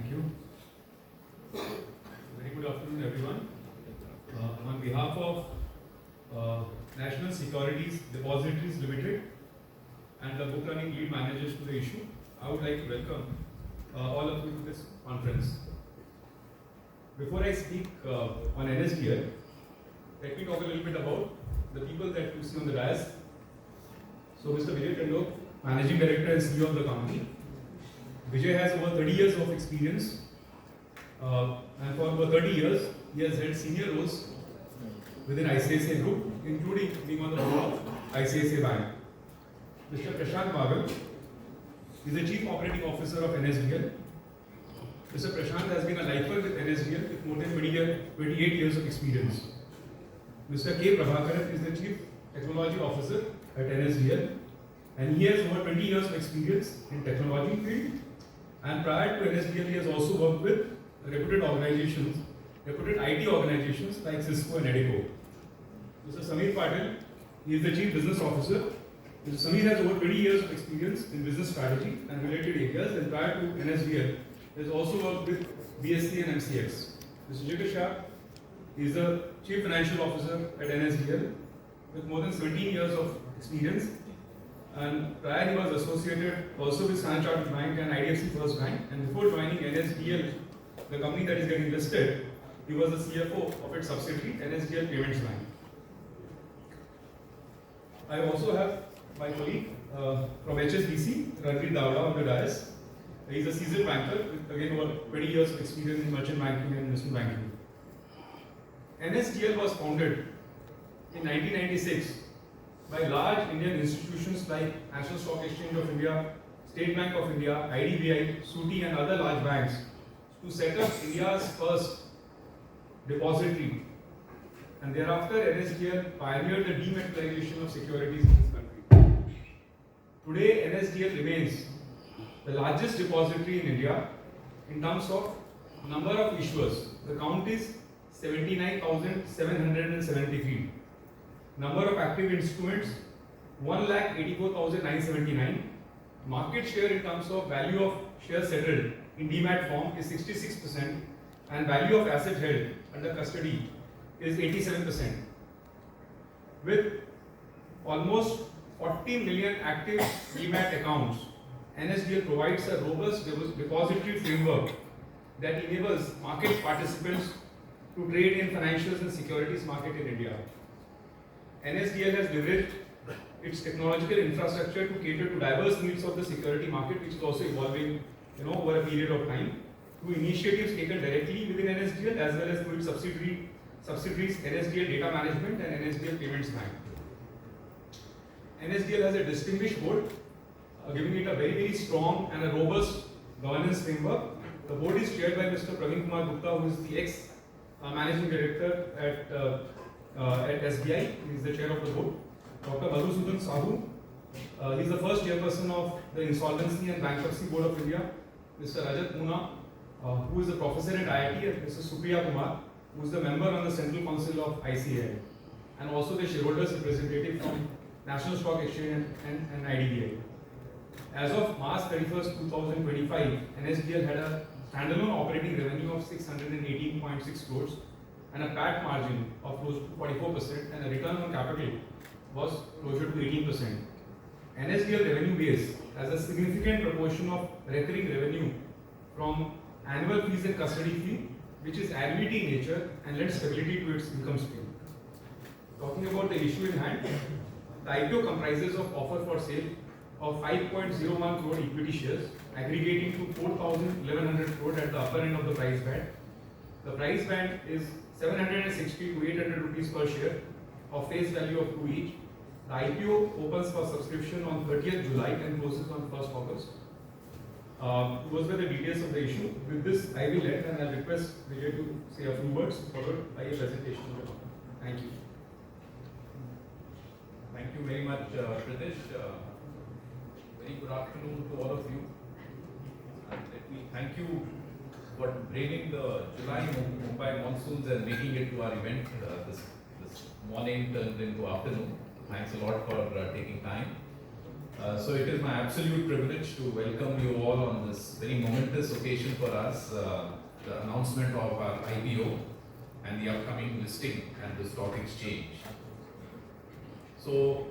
Thank you. Very good afternoon, everyone. On behalf of National Securities Depositories Limited and the book running lead managers to the issue, I would like to welcome all of you to this conference. Before I speak on NSDL, let me talk a little bit about the people that you see on the dais. So, Mr. Vijay Tandok, Managing Director and CEO of the company. Vijay has over 30 years of experience, and for over 30 years, he has held senior roles within ICICI Group, including being on the board of ICICI Bank. Mr. Prashant Bagal is the Chief Operating Officer of NSDL. Mr. Prashant has been a lifer with NSDL with more than 28 years of experience. Mr. K. Prabhakaran is the Chief Technology Officer at NSDL, and he has over 20 years of experience in technology field. And prior to NSDL, he has also worked with reputed organizations, reputed IT organizations like Cisco and Edico. Mr. Samir Patil, he is the Chief Business Officer. Mr. Samir has over 20 years of experience in business strategy and related areas, and prior to NSDL, he has also worked with BSC and MCX. Mr. Jigar Shah is the Chief Financial Officer at NSDL with more than 17 years of experience. And prior he was associated also with Standard Chartered Bank and IDFC First Bank. And before joining NSDL, the company that is getting listed, he was the CFO of its subsidiary, NSDL Payments Bank. I also have my colleague from HSBC, Ranveer Davda on the dais. He is a seasoned banker with again over 20 years of experience in merchant banking and investment banking. NSDL was founded in 1996 by large Indian institutions like National Stock Exchange of India, State Bank of India, IDBI, SUTI and other large banks to set up India's first depository. And thereafter NSDL pioneered the dematerialization of securities in this country. Today NSDL remains the largest depository in India in terms of number of issuers. The count is 79,773. Number of active instruments 1,84,979. Market share in terms of value of shares settled in demat form is 66%, and value of asset held under custody is 87%. With almost 40 million active demat accounts, NSDL provides a robust depository framework that enables market participants to trade in financials and securities market in India. NSDL has leveraged its technological infrastructure to cater to diverse needs of the security market, which is also evolving, over a period of time, through initiatives taken directly within NSDL as well as through its subsidiaries NSDL Data Management and NSDL Payments Bank. NSDL has a distinguished board, giving it a very, very strong and a robust governance framework. The board is chaired by Mr. Praveen Kumar Gupta, who is the ex-managing director at SBI. He is the chair of the board. Dr. Madhusudan Sahu, he is the first chairperson of the Insolvency and Bankruptcy Board of India. Mr. Rajat Moona, who is a professor at IIT, and Mr. Supriya Kumar, who is the member on the Central Council of ICAI, and also the shareholders representative from National Stock Exchange and IDBI. As of March 31st, 2025, NSDL had a standalone operating revenue of 618.6 crores and a PAT margin of close to 44%, and a return on capital was closer to 18%. NSDL revenue base has a significant proportion of recurring revenue from annual fees and custody fee, which is annuity in nature and lends stability to its income stream. Talking about the issue in hand, the IPO comprises of offer for sale of 5.01 crore equity shares, aggregating to 4,1100 crore at the upper end of the price band. The price band is 760 to 800 rupees per share of face value of 2 each. The IPO opens for subscription on 30th July and closes on 1st August. Those were the details of the issue. With this, I will end and I'll request Vijay to say a few words followed by a presentation of the company. Thank you. Thank you very much, Pritesh. Very good afternoon to all of you. And let me thank you for braving the July Mumbai monsoons and making it to our event. This morning turned into afternoon. Thanks a lot for taking time. So it is my absolute privilege to welcome you all on this very momentous occasion for us, the announcement of our IPO and the upcoming listing at the stock exchange. So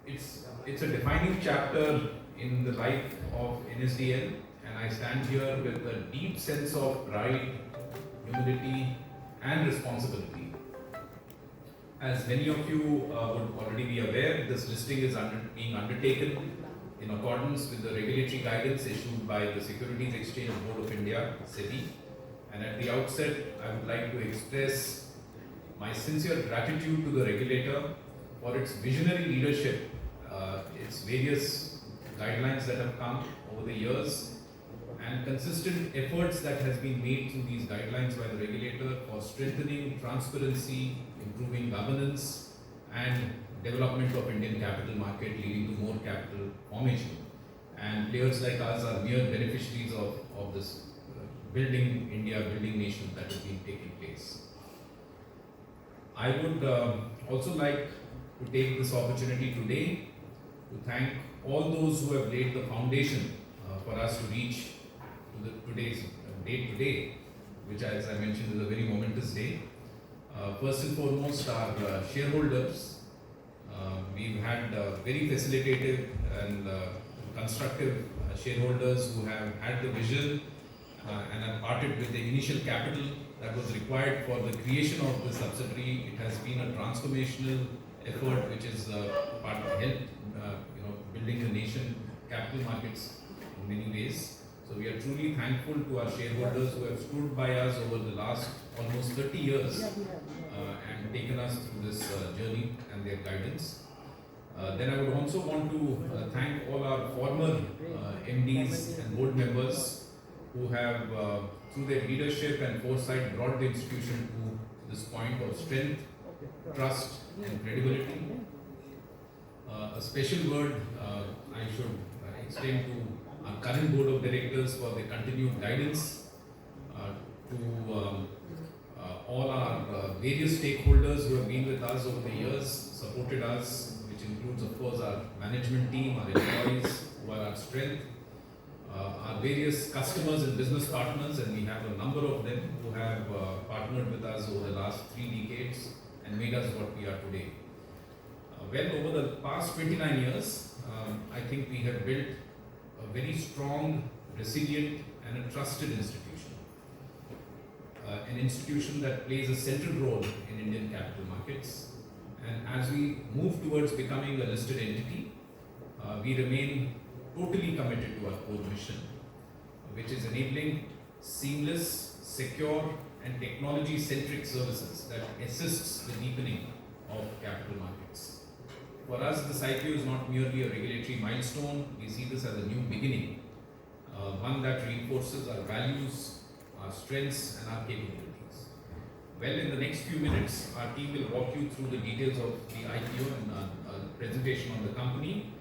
it's a defining chapter in the life of NSDL, and I stand here with a deep sense of pride, humility, and responsibility. As many of you would already be aware, this listing is being undertaken in accordance with the regulatory guidance issued by the Securities Exchange Board of India, SEBI. And at the outset, I would like to express my sincere gratitude to the regulator for its visionary leadership, its various guidelines that have come over the years, and consistent efforts that has been made through these guidelines by the regulator for strengthening transparency, improving governance, and development of Indian capital market, leading to more capital formation. And players like us are mere beneficiaries of this building India, building nation that has been taking place. I would also like to take this opportunity today to thank all those who have laid the foundation for us to reach to today's date today, which, as I mentioned, is a very momentous day. First and foremost, our shareholders. We've had very facilitative and constructive shareholders who have had the vision and have parted with the initial capital that was required for the creation of the subsidiary. It has been a transformational effort which is part of help, building the nation capital markets in many ways. So we are truly thankful to our shareholders who have stood by us over the last almost 30 years and taken us through this journey and their guidance. Then I would also want to thank all our former MDs and board members who have, through their leadership and foresight, brought the institution to this point of strength, trust, and credibility. A special word I should extend to our current board of directors for the continued guidance, to all our various stakeholders who have been with us over the years, supported us, which includes, of course, our management team, our employees who are our strength, our various customers and business partners, and we have a number of them who have partnered with us over the last 3 decades and made us what we are today. Over the past 29 years, I think we have built a very strong, resilient, and a trusted institution. An institution that plays a central role in Indian capital markets. And as we move towards becoming a listed entity, we remain totally committed to our core mission, which is enabling seamless, secure, and technology-centric services that assists the deepening of capital markets. For us, this IPO is not merely a regulatory milestone. We see this as a new beginning, one that reinforces our values, our strengths, and our capabilities. In the next few minutes, our team will walk you through the details of the IPO and a presentation on the company.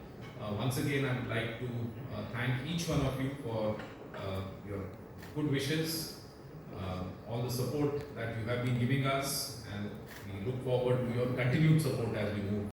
Once again, I would like to thank each one of you for your good wishes, all the support that you have been giving us, and we look forward to your continued support as we move